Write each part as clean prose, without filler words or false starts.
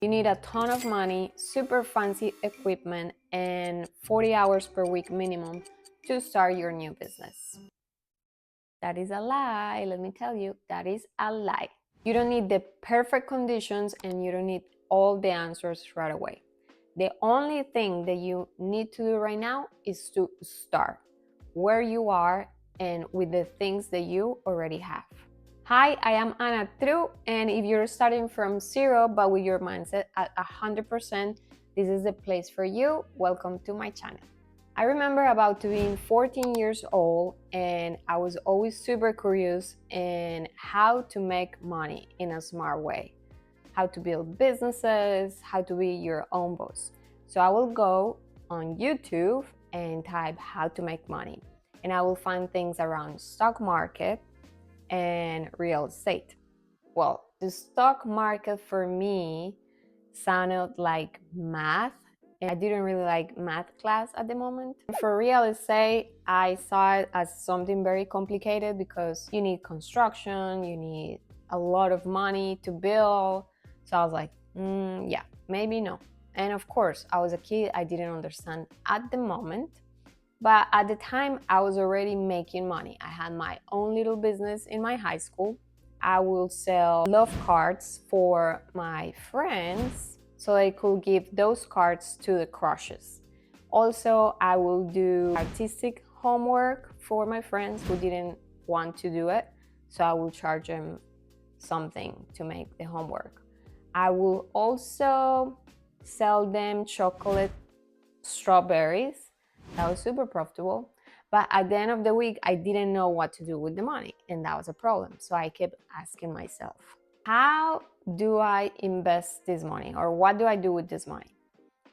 You need a ton of money, super fancy equipment, and 40 hours per week minimum to start your new business. That is a lie, let me tell you, that is a lie. You don't need the perfect conditions and you don't need all the answers right away. The only thing that you need to do right now is to start where you are and with the things that you already have. Hi, I am Anna Tru, and if you're starting from zero but with your mindset at 100%, this is the place for you. Welcome to my channel. I remember about being 14 years old and I was always super curious in how to make money in a smart way, how to build businesses, how to be your own boss. So I will go on YouTube and type how to make money, and I will find things around stock market and real estate. Well, the stock market for me sounded like math, and I didn't really like math class at the moment. For real estate, I saw it as something very complicated because you need construction, you need a lot of money to build. So I was like, yeah, maybe no. And of course, I was a kid, I didn't understand at the moment. But at the time, I was already making money. I had my own little business in my high school. I will sell love cards for my friends so they could give those cards to the crushes. Also, I will do artistic homework for my friends who didn't want to do it. So I will charge them something to make the homework. I will also sell them chocolate strawberries. That was super profitable. But at the end of the week, I didn't know what to do with the money, and that was a problem. So I kept asking myself, how do I invest this money, or what do I do with this money?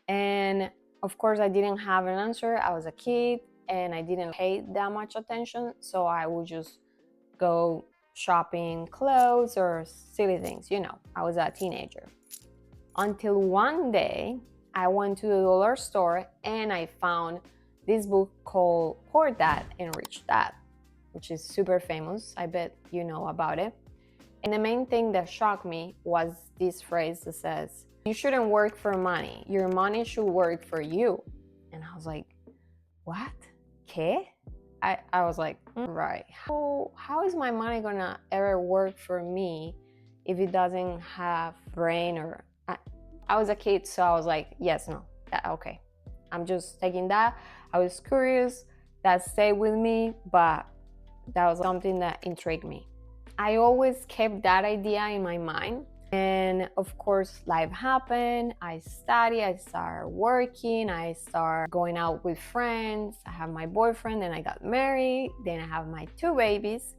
And of course, I didn't have an answer. I was a kid and I didn't pay that much attention. So I would just go shopping clothes or silly things. I was a teenager. Until one day, I went to the dollar store and I found this book called Poor Dad and Rich Dad, which is super famous. I bet you know about it. And the main thing that shocked me was this phrase that says, you shouldn't work for money. Your money should work for you. And I was like, what? ¿Qué? I was like, right. How is my money gonna ever work for me if it doesn't have brain? Or I was a kid, so I was like, yes, no, okay. I'm just taking that. I was curious, that stayed with me, but that was something that intrigued me. I always kept that idea in my mind. And of course, life happened. I studied, I started working, I started going out with friends. I have my boyfriend, then I got married, then I have my 2 babies.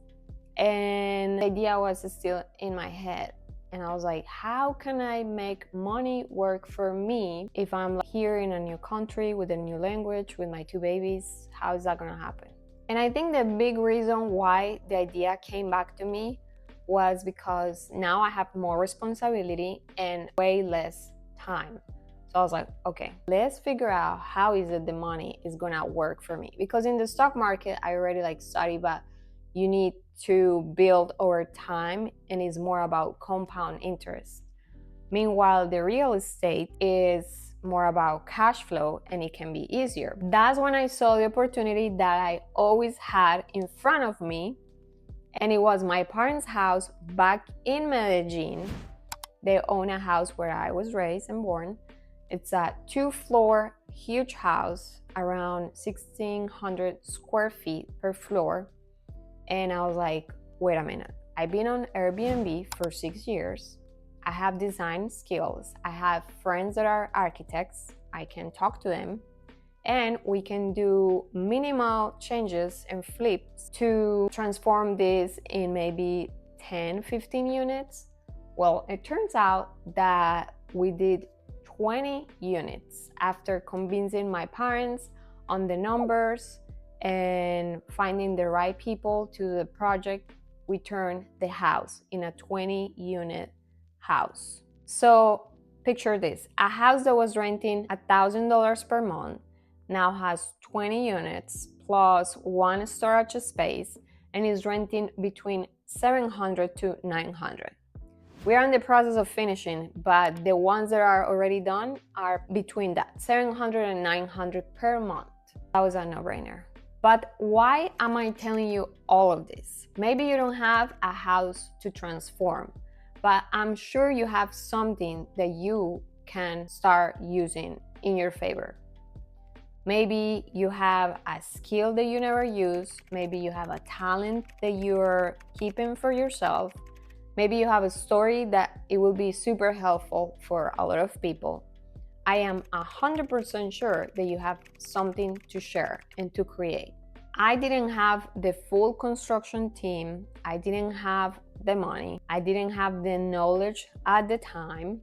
And the idea was still in my head. And I was like, how can I make money work for me if I'm here in a new country with a new language, with my 2 babies? How is that gonna happen? And I think the big reason why the idea came back to me was because now I have more responsibility and way less time. So I was like, okay, let's figure out how is it the money is gonna work for me. Because in the stock market, I already study, but you need to build over time and it's more about compound interest. Meanwhile, the real estate is more about cash flow and it can be easier. That's when I saw the opportunity that I always had in front of me, and it was my parents' house back in Medellin. They own a house where I was raised and born. It's a 2-floor huge house, around 1,600 square feet per floor. And I was like, wait a minute, I've been on Airbnb for 6 years. I have design skills. I have friends that are architects. I can talk to them. And we can do minimal changes and flips to transform this in maybe 10, 15 units. Well, it turns out that we did 20 units after convincing my parents on the numbers and finding the right people to the project. We turned the house in a 20-unit house. So picture this, a house that was renting $1,000 per month now has 20 units plus 1 storage space and is renting between $700 to $900. We are in the process of finishing, but the ones that are already done are between that 700 and 900 per month. That was a no-brainer. But why am I telling you all of this? Maybe you don't have a house to transform, but I'm sure you have something that you can start using in your favor. Maybe you have a skill that you never use. Maybe you have a talent that you're keeping for yourself. Maybe you have a story that it will be super helpful for a lot of people. I am 100% sure that you have something to share and to create. I didn't have the full construction team. I didn't have the money. I didn't have the knowledge at the time.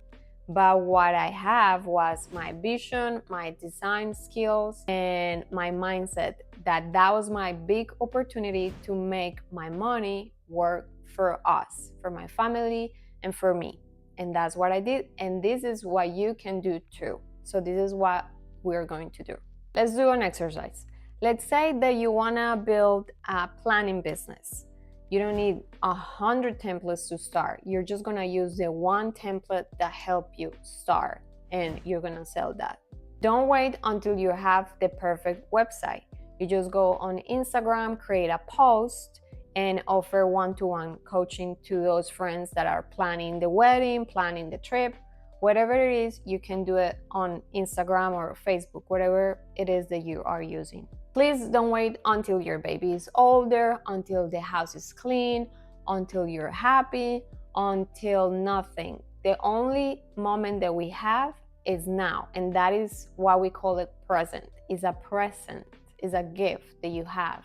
But what I have was my vision, my design skills, and my mindset that was my big opportunity to make my money work for us, for my family, and for me. And that's what I did. And this is what you can do too. So this is what we're going to do. Let's do an exercise. Let's say that you wanna build a planning business. You don't need 100 templates to start. You're just gonna use the one template that help you start, and you're gonna sell that. Don't wait until you have the perfect website. You just go on Instagram, create a post, and offer one-to-one coaching to those friends that are planning the wedding, planning the trip, whatever it is. You can do it on Instagram or Facebook, whatever it is that you are using. Please don't wait until your baby is older, until the house is clean, until you're happy, until nothing. The only moment that we have is now, and that is why we call it present. It's a present, it's a gift that you have,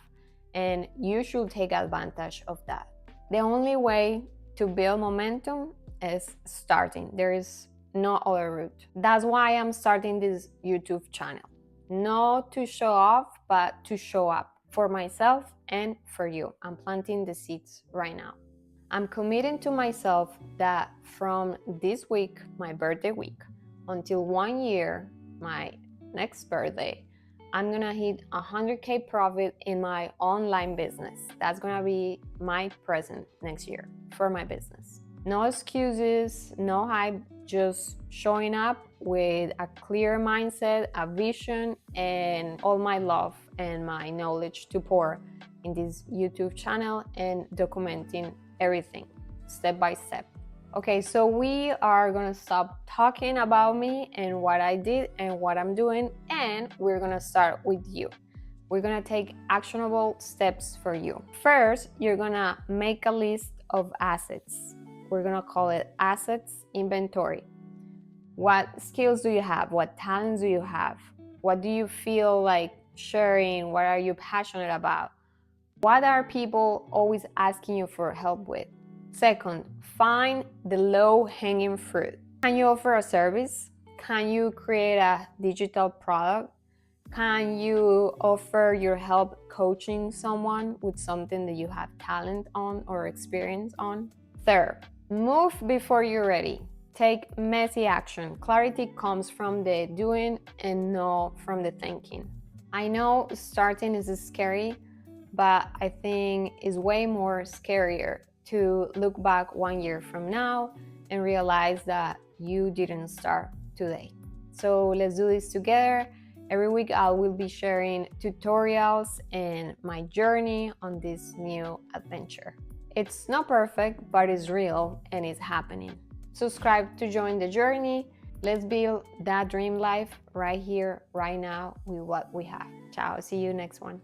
and you should take advantage of that. The only way to build momentum is starting. There is no other route. That's why I'm starting this YouTube channel. Not to show off, but to show up for myself and for you. I'm planting the seeds right now. I'm committing to myself that from this week, my birthday week, until 1 year, my next birthday, I'm gonna hit 100K profit in my online business. That's gonna be my present next year for my business. No excuses, no hype, just showing up with a clear mindset, a vision, and all my love and my knowledge to pour in this YouTube channel and documenting everything step by step. Okay, so we are gonna stop talking about me and what I did and what I'm doing, and we're gonna start with you. We're gonna take actionable steps for you. First, you're gonna make a list of assets. We're gonna call it assets inventory. What skills do you have? What talents do you have? What do you feel like sharing? What are you passionate about? What are people always asking you for help with? Second, find the low-hanging fruit. Can you offer a service? Can you create a digital product? Can you offer your help coaching someone with something that you have talent on or experience on? Third, move before you're ready. Take messy action. Clarity comes from the doing and not from the thinking. I know starting is scary, but I think it's way more scarier to look back 1 year from now and realize that you didn't start today. So let's do this together. Every week I will be sharing tutorials and my journey on this new adventure. It's not perfect, but it's real and it's happening. Subscribe to join the journey. Let's build that dream life right here, right now with what we have. Ciao, see you next one.